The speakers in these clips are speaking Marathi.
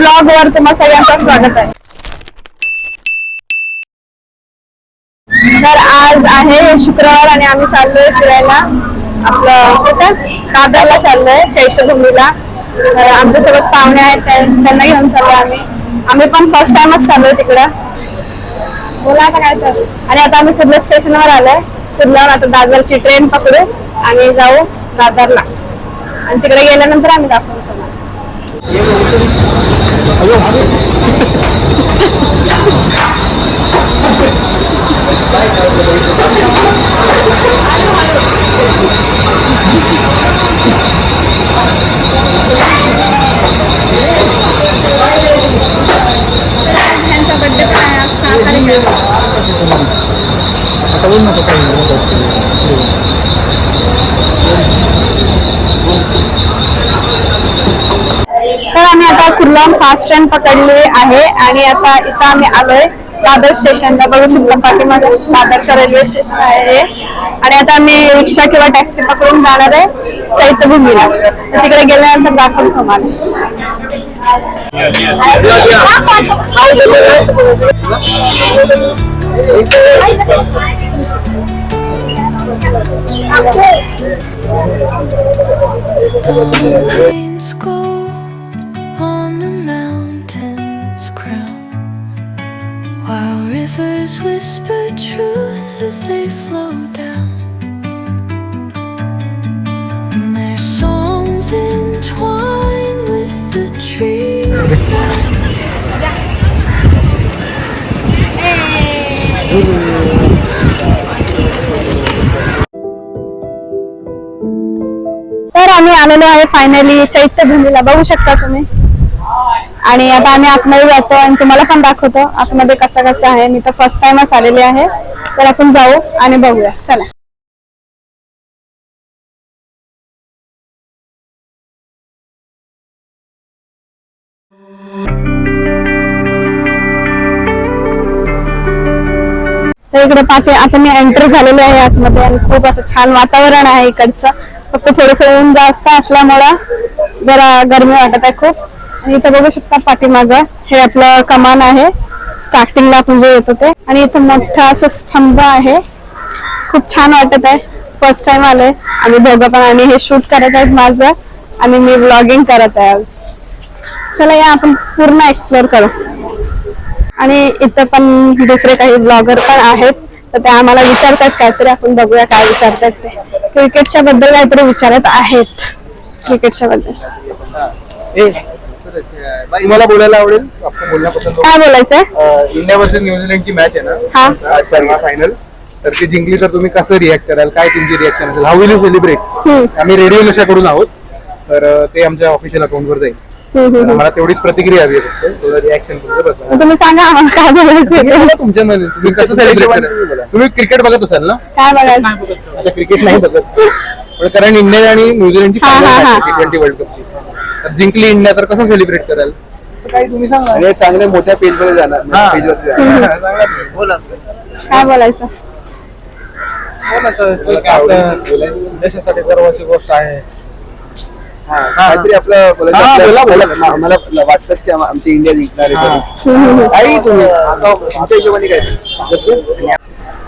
ब्लॉग वर तुम्हा सगळ्यांचं स्वागत आहे. तर आज आहे शुक्रवार आणि आम्ही चाललोय फिरायला. आपलं कुठं दादरला चाललोय, चैत्यभूमीला. आमच्या सोबत पाहुणे आहेत, त्यांना घेऊन चाललोय आम्ही पण फर्स्ट टाइमच चाललोय तिकडं. बोला आता काय तर. आणि आता आम्ही कुर्ला स्टेशनवर आलोय. कुर्ल्यावर आता दादरची ट्रेन पकडू आणि जाऊ दादरला, आणि तिकडे गेल्यानंतर आम्ही दाखवू तुम्हाला. ह्यांचा बर्थडे पण आहे आज 6 तारीख. आता बोल नको काही. तर आम्ही आता कुर्ल्याहून फास्ट ट्रेन पकडली आहे आणि आता इथं आम्ही आलोय दादर स्टेशनला. बघू शकता पाठीमागे दादरचं रेल्वे स्टेशन आहे. आणि आता आम्ही रिक्षा किंवा टॅक्सी पकडून जाणार आहे चैत्यभूमीला. तिकडे गेल्यानंतर दाखवू तुम्हाला. While rivers whisper truth as they flow down, and their songs entwine with the trees that तर आम्ही आलेलो आहे फायनली चैत्यभूमीला. बघू शकता तुम्ही. आणि आता आम्ही आतमध्ये जातो आणि तुम्हाला पण दाखवतो आतमध्ये कसं कसं आहे. मी तर फर्स्ट टाइमच आलेली आहे, तर आपण जाऊ आणि बघूया. चला. तर इकडे पाठी आता मी एंटर झालेली आहे आतमध्ये आणि खूप असं छान वातावरण आहे इकडचं. फक्त थोडस ऊन जास्त असल्यामुळं जरा गरमी वाटत आहे खूप. आणि इथं बघू शकता पाठीमागं हे आपलं कमान आहे, स्टार्टिंगला आपण जे येतो ते. आणि इथं मोठा असं स्तंभ आहे. खूप छान वाटत आहे. फर्स्ट टाइम आलोय आम्ही दोघं पण. आणि हे शूट करत आहेत माझं आणि मी व्लॉगिंग करत आहे आज. चला या आपण पूर्ण एक्सप्लोर करू. आणि इथं पण दुसरे काही ब्लॉगर पण आहेत, तर ते आम्हाला विचारतात काहीतरी. आपण बघूया काय विचारतात ते. क्रिकेटच्या बद्दल काहीतरी विचारत आहेत. क्रिकेटच्या बद्दल तुम्हाला बोलायला आवडेल? आपण बोलण्यापासून काय बोलायचंय? इंडिया वर्सेस न्यूझीलंडची मॅच आहे ना, फायनल. तर ती जिंकली तर तुम्ही कसं रिॲक्ट कराल? काय तुमची रिॲक्शन असेल? How will you celebrate? आम्ही रेडिओ नशाकडून आहोत, तर ते आमच्या ऑफिशियल अकाउंटवर जाईल. मला तेवढीच प्रतिक्रिया हवी आहे. रिॲक्शन तुम्ही सांगा आम्हाला काय बोलायचं तुमच्या मध्ये. तुम्ही कसं सेलिब्रेट कराल? तुम्ही क्रिकेट बघत असाल ना? काय बघायचं? अच्छा, क्रिकेट नाही बघत. कारण इंडिया आणि न्यूझीलंडची T20 वर्ल्ड कपची, तर जिंकली इंडिया, तर कसं सेलिब्रेट कराल? काही तुम्ही सांगा. आणि चांगल्या मोठ्या पेजमध्ये जाणार. काय बोलायचं? देशासाठी गर्वाची गोष्ट आहे. काहीतरी आपलं बोलायचं. मला वाटतंच की आमची इंडिया जिंकणार आहे.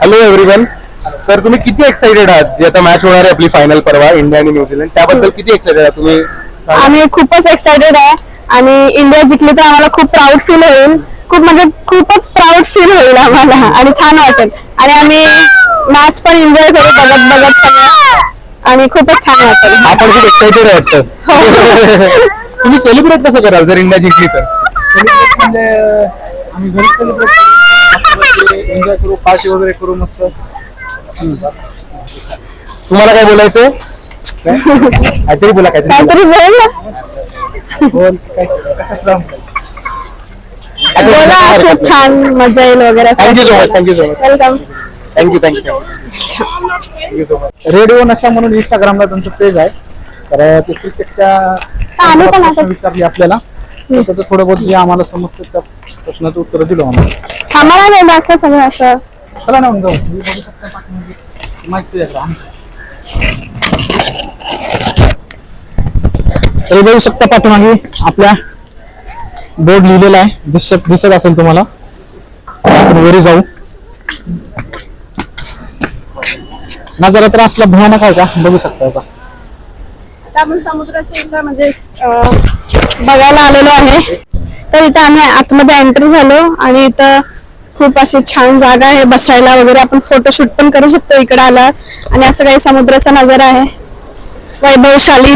Hello everyone. तर तुम्ही किती एक्साइटेड आहात जी आता मॅच होणार आहे आपली फायनल परवा, इंडिया आणि न्यूझीलंड, त्याबद्दल किती एक्साइटेड आहात तुम्ही? आम्ही खूपच एक्साइटेड आहे. आणि इंडिया जिंकली तर आम्हाला खूप प्राऊड फील होईल. खूपच प्राऊड फील होईल आम्हाला आणि छान वाटेल. आणि आम्ही मॅच पण एन्जॉय करू बघत सगळं, आणि खूपच छान वाटेल. आपण खूप एक्साइटेड आहे वाटतं. तुम्ही सेलिब्रेट कसं कराल जर इंडिया जिंकली तर? आम्ही घरी सेलिब्रेट एन्जॉय करू, पार्टी वगैरे करू मस्त. तुम्हाला काय बोलायचंय? काहीतरी बोला, काहीतरी बोल ना. बोल. बोला, खूप छान मजा येईल वगैरे. Thank you so much. Thank you so much. Welcome. Thank you so much. Radio नशा म्हणून इंस्टाग्रामला तुमचं पेज आहे. तर ते क्रिकेटच्या आम्ही पण आता विचारली आपल्याला, त्याचं थोडं बहुत जे आम्हाला समजतं त्या प्रश्नाचं उत्तर दिलं आम्हाला. आम्हाला नाही दाखवा सगळं असं. चला ना जाऊ. बघू शकता पाठीमागे माहिती तुझ्याकडे. तर बघू शकता पाठीमागे आपल्या बोर्ड लिहिलेला आहे, दिसत असेल तुम्हाला. आपण वरी जाऊ. नजारा तर असला भयानक आहे का, बघू शकता आता. आता आपण समुद्राच्या इथं म्हणजे बघायला आलेलो आहे. तर इथं आम्ही आतमध्ये एंट्री झालो आणि इथं खूप अशी छान जागा आहे बसायला वगैरे. आपण फोटोशूट पण करू शकतो इकडे आला. आणि असं काही समुद्राचा नजारा आहे. वैभवशाली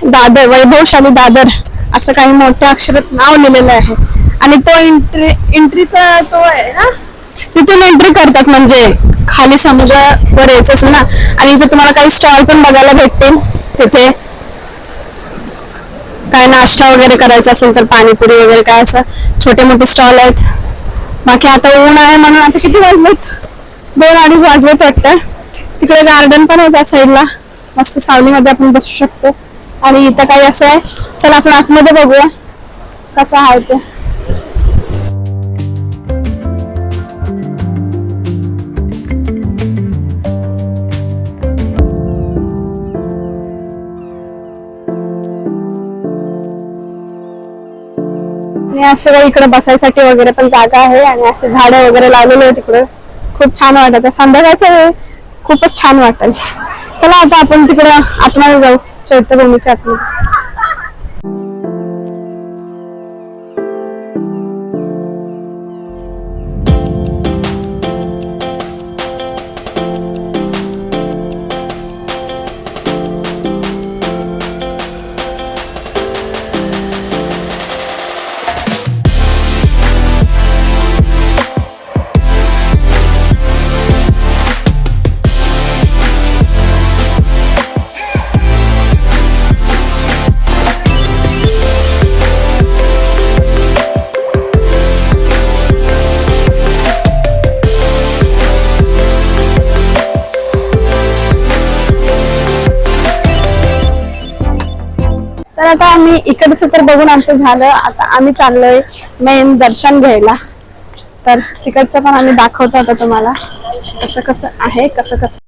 दादर, वैभवशाली दादर असं काही मोठ्या अक्षरात नाव लिहिलेलं आहे. आणि तो एंट्रीचा तो आहे ना, तिथून एंट्री करतात म्हणजे खाली समुद्रावर यायचं असेल ना. आणि इथे तुम्हाला काही स्टॉल पण बघायला भेटतील. तिथे काय नाश्ता वगैरे करायचा असेल तर पाणीपुरी वगैरे काय असं छोटे मोठे स्टॉल आहेत. बाकी आता ऊन आहे म्हणून आता किती वाजलेत, 2-2:30 वाजलेत वाटतं. तिकडे गार्डन पण आहे त्या साईडला, मस्त सावलीमध्ये आपण बसू शकतो. आणि इथं काही असं आहे. चला आपण आतमध्ये बघूया कसं आहे ते. आणि असे काही इकडे बसायसाठी वगैरे पण जागा आहे. आणि असे झाडं वगैरे लावलेले आहे तिकडे. खूप छान वाटत आहे संध्याकाळच्या वेळी, खूपच छान वाटेल. चला आता आपण तिकडे आतमध्ये जाऊ, चैत्यभूमीच्या आतमध्ये. तर आता आम्ही इकडचं तर बघून आमचं झालं. आता आम्ही चाललोय मेन दर्शन घ्यायला. तर तिकडचं पण आम्ही दाखवतो आता तुम्हाला कसं कसं आहे, कसं कसं.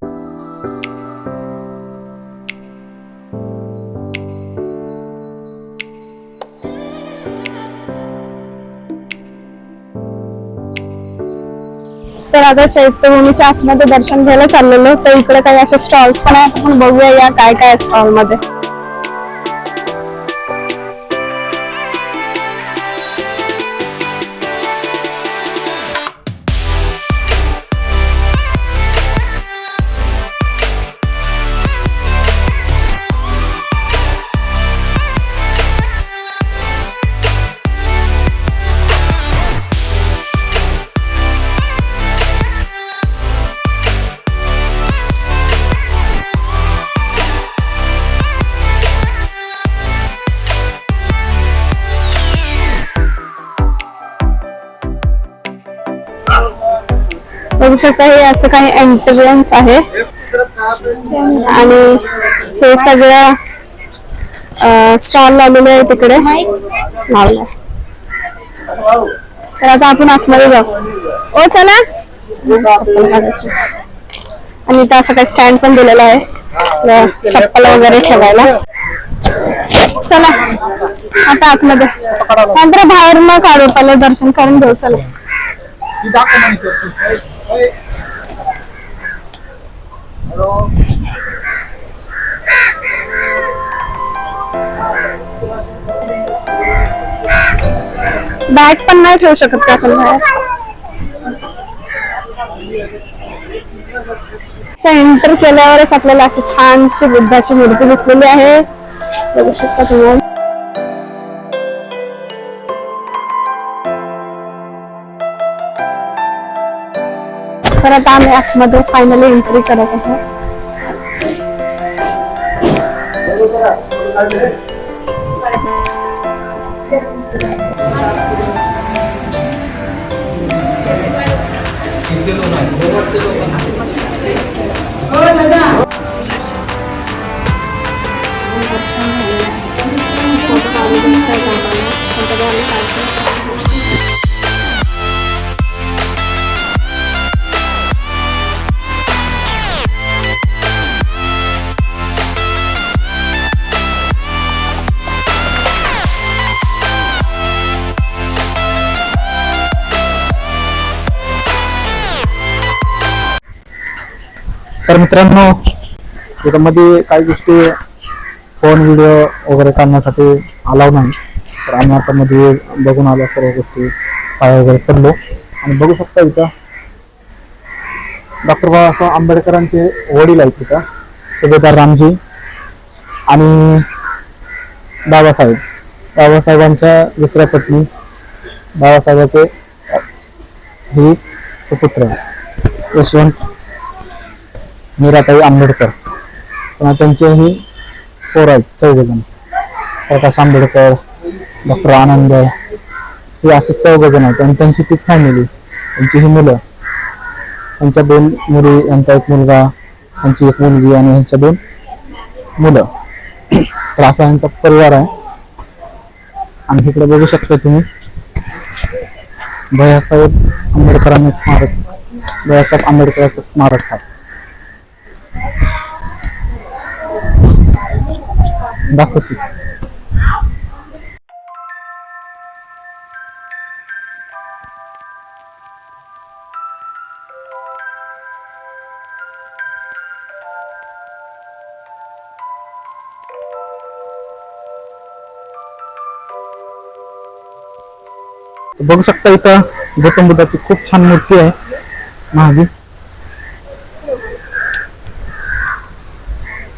तर आता चैत्यभूमीच्या आतमध्ये दर्शन घ्यायला चाललेलो. तर इकडे काही असे स्टॉल्स पण आहेत, आपण बघूया या काय काय स्टॉल मध्ये. बघू शकता हे असं काही एंट्रन्स आहे. आणि हे सगळं स्टॉल लावलेले आहे तिकडे लावलंय. तर आता आपण आतमध्ये जाऊ. ओ चला. आणि इथं असं काही स्टँड पण दिलेला आहे चप्पल वगैरे ठेवायला. चला आता आतमध्ये, नंतर बाहेर न काढू, पहिले दर्शन करून घेऊ. चला बॅग पण नाही ठेवू शकत का आपण बाहेर. एंटर केल्यावरच आपल्याला अशी छानशी बुद्धाची मूर्ती दिसलेली आहे, बघू शकता तुम्ही. तर आता आम्ही आतमध्ये फायनली एंट्री करत आहोत. तर मित्रांनो, त्याच्यामध्ये काही गोष्टी फोन व्हिडिओ वगैरे काढण्यासाठी अलाव नाही. तर आम्ही आता मध्ये बघून आल्या सर्व गोष्टी, पाय वगैरे पडलो. आणि बघू शकता इथं डॉक्टर बाबासाहेब आंबेडकरांचे वडील आहेत इथं, सुभेदार रामजी आणि बाबासाहेबांच्या दुसऱ्या पत्नी बाबासाहेबांचे ही सुपुत्र यशवंत मीराताई आंबेडकर. पुन्हा त्यांचेही पोर आहेत चौघजण, प्रकाश आंबेडकर, डॉक्टर आनंद, हे असे चौघजण आहेत. आणि त्यांची ती फॅमिली, त्यांची ही मुलं, त्यांच्या 2 मुली, यांचा 1 मुलगा, त्यांची 1 मुलगी आणि यांच्या 2 मुलं. तर असा यांचा परिवार आहे. आणि इकडे बघू शकता तुम्ही भैयासाहेब आंबेडकरांनी स्मारक, भैयासाहेब आंबेडकरांचं स्मारक आहे. दाखवते. बघू शकता इथं गौतम बुद्धाची खूप छान मूर्ती आहे महागी.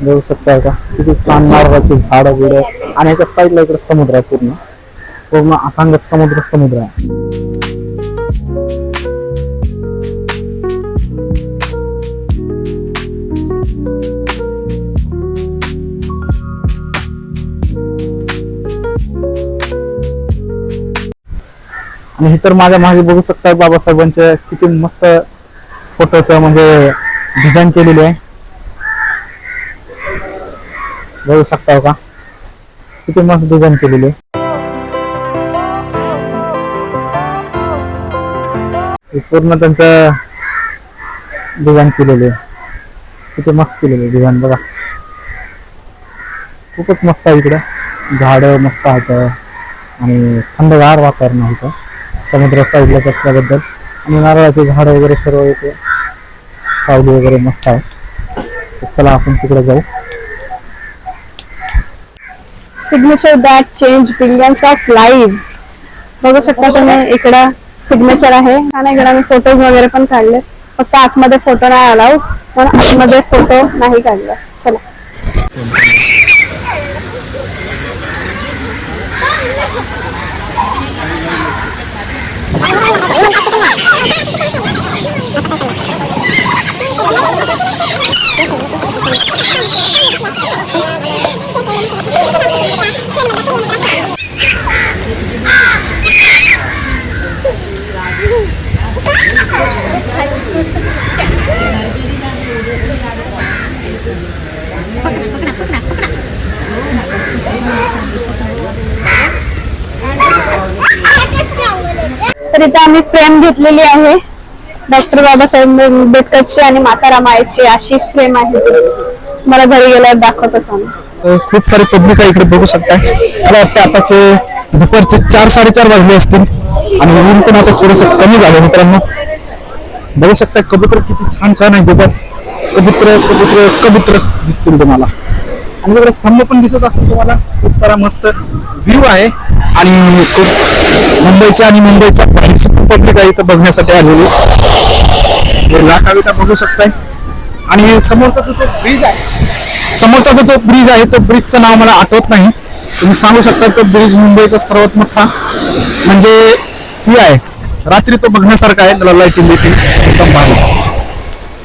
बघू शकता का किती छान नारळाची झाडं बिड, आणि याच्या साईडला इकडे समुद्र आहे, पूर्ण अथांग समुद्र आहे. आणि इतर माझ्या मागे बघू शकता बाबासाहेबांचे किती मस्त फोटोचं म्हणजे डिझाईन केलेली आहे. बघू शकता का किती मस्त डिझाईन केलेली आहे. पूर्ण त्यांचं डिझाईन केलेली आहे, किती मस्त केलेली डिझाईन बघा. खूपच मस्त आहे. इकडे झाड मस्त आहेत आणि थंडगार वातावरण आहे इथं समुद्र साईडलाच असल्याबद्दल. आणि नारळाचे झाड वगैरे सर्व इथे, सावली वगैरे मस्त आहे. तर चला आपण तिकडे जाऊ. Signature that change billions of live. बघू शकता तुम्ही इकडं सिग्नेचर आहे. आणि इकडे मी फोटोज वगैरे पण काढले. फक्त आतमध्ये फोटो नाही अलाउड, पण आतमध्ये फोटो नाही काढले. चला. तर इथे आम्ही फ्रेम घेतलेली आहे डॉक्टर बाबासाहेब आंबेडकरची आणि माता रमाईची, अशी फ्रेम आहे. मला घरी गेल्यावर दाखवतच आम्ही. खूप सारे पब्लिक आहे इकडे बघू शकता. मला वाटतं आताचे दुपारचे 4-4:30 वाजले असतील आणि ऊन पण आता थोडस कमी झालं. मित्रांनो बघू शकता कबूतर किती छान छान आहे. कबूतर दिसतील तुम्हाला. आणि तिकडे स्तंभ पण दिसत असतील तुम्हाला. खूप सारा मस्त व्ह्यू आहे. आणि खूप मुंबईच्या आणि मुंबईच्या बाहेरची पब्लिक आहे इथं बघण्यासाठी आलेली. लाटाविटा बघू शकताय. आणि समोरचा जो ब्रिज आहे, तो ब्रिजचं नाव मला आठवत नाही. तुम्ही सांगू शकता तो ब्रिज मुंबईचा सर्वात मोठा म्हणजे ही आहे. रात्री तो बघण्यासारखा आहे. त्याला लाईटिंग एकदम भारी.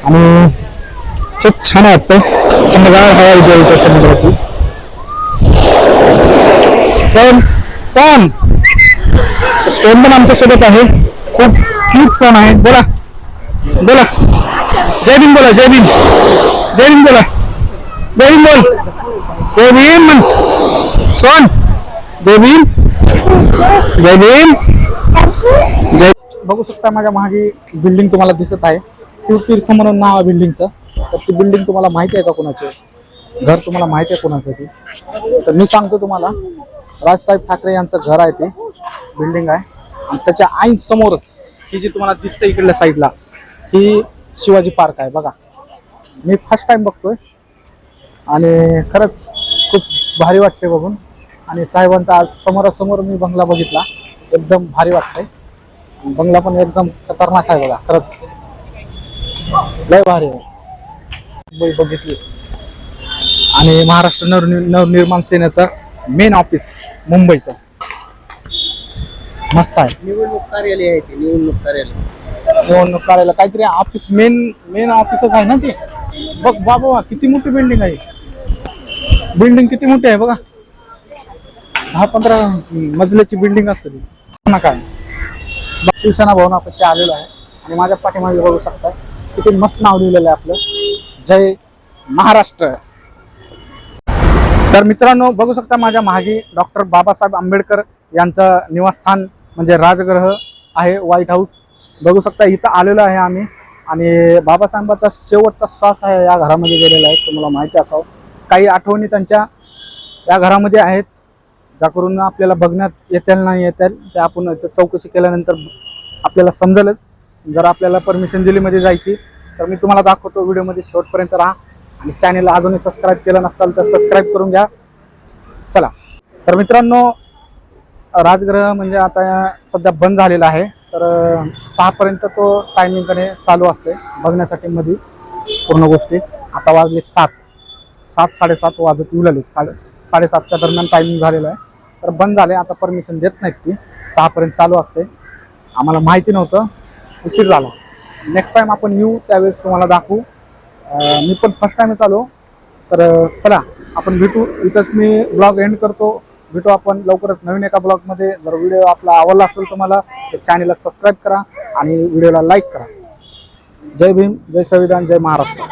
आणि खूप छान वाटतं थंडगार हवा इथे येते समुद्राची. सोन सोन सोन पण आमच्या सोबत आहे. खूप क्यूट सोन आहे. बोला बोला जय भीम बोला. जय भीम जय भीम बोला. जय भीम बोल. जय भीम म्हण सोन. जय भीम जय भीम जय. बघू शकता माझ्या मागे बिल्डिंग तुम्हाला दिसत आहे. शिवतीर्थ म्हणून नाव आहे बिल्डिंगचं. तर ती बिल्डिंग तुम्हाला माहिती आहे का कोणाची? घर तुम्हाला माहिती आहे कोणाचं ती? तर मी सांगतो तुम्हाला, राजसाहेब ठाकरे यांचं घर आहे. ते बिल्डिंग आहे आणि त्याच्या आईन समोरच ही जी तुम्हाला दिसते इकडल्या साईडला ही शिवाजी पार्क आहे. बघा मी फर्स्ट टाइम बघतोय आणि खरंच खूप भारी वाटते बघून. आणि साहेबांचा आज समोरासमोर मी बंगला बघितला, एकदम भारी वाटतंय. बंगला पण एकदम खतरनाक आहे बघा, खरंच लय भारी आहे. मुंबई बघितली आणि महाराष्ट्र नवनिर्माण सेनेचं मेन ऑफिस मुंबईचं मस्त आहे. निवडणूक कार्यालय आहे ते. निवडणूक कार्यालय काहीतरी ऑफिस मेन ऑफिसच आहे ना ते. बघ बाबा किती मोठी बिल्डिंग आहे. बिल्डिंग किती मोठी आहे बघा. 10-15 मजल्याची बिल्डिंग असते ती. ना काय शिवसेना भवनापाशी आलेलो आहे आणि माझ्या पाठीमागे बघू शकता किती मस्त नाव लिहिलेलं आहे आपलं, जय महाराष्ट्र. तर मित्रांनो बघू शकता माझ्या मागे डॉक्टर बाबासाहेब आंबेडकर यांचं निवासस्थान म्हणजे राजगृह आहे, व्हाईट हाऊस. बघू शकता इथं आलेलो आहे आम्ही आणि बाबासाहेबांचा शेवटचा श्वास आहे या घरामध्ये गेलेला आहे. तुम्हाला माहिती असावं काही आठवणी त्यांच्या या घरामध्ये आहेत, ज्या करून आपल्याला बघण्यात येतील नाही येतील ते आपण चौकशी केल्यानंतर आपल्याला समजेलच. जर आपल्याला परमिशन दिली मध्ये जायची तर मी तुम्हाला दाखवतो. व्हिडिओमध्ये शेवटपर्यंत राहा आणि चॅनलला अजूनही सबस्क्राईब केलं नसताल तर सबस्क्राईब करून घ्या. चला तर मित्रांनो राजगृह म्हणजे आता सध्या बंद झालेला आहे. तर 6 पर्यंत तो टायमिंगकडे चालू असते बघण्यासाठी मध्ये पूर्ण गोष्टी. आता वाजले 7-7:30 वाजत येऊ लागले. 7:30च्या दरम्यान टायमिंग झालेलं आहे. तर बंद झाले आता, परमिशन देत नाहीत ती. 6 पर्यंत चालू असते. आम्हाला माहिती नव्हतं, उशीर झाला. नेक्स्ट टाइम आपण येऊ त्यावेळेस तुम्हाला दाखवू. मी पण फर्स्ट टाइमच आलो. तर चला आपण भेटू. इथंच मी ब्लॉग एंड करतो. भेटू आपण लवकरच नवीन एका ब्लॉगमध्ये. जर व्हिडिओ आपला आवडला असेल तुम्हाला तर चॅनलला सबस्क्राईब करा आणि व्हिडिओला लाईक करा. जय भीम, जय संविधान, जय महाराष्ट्र.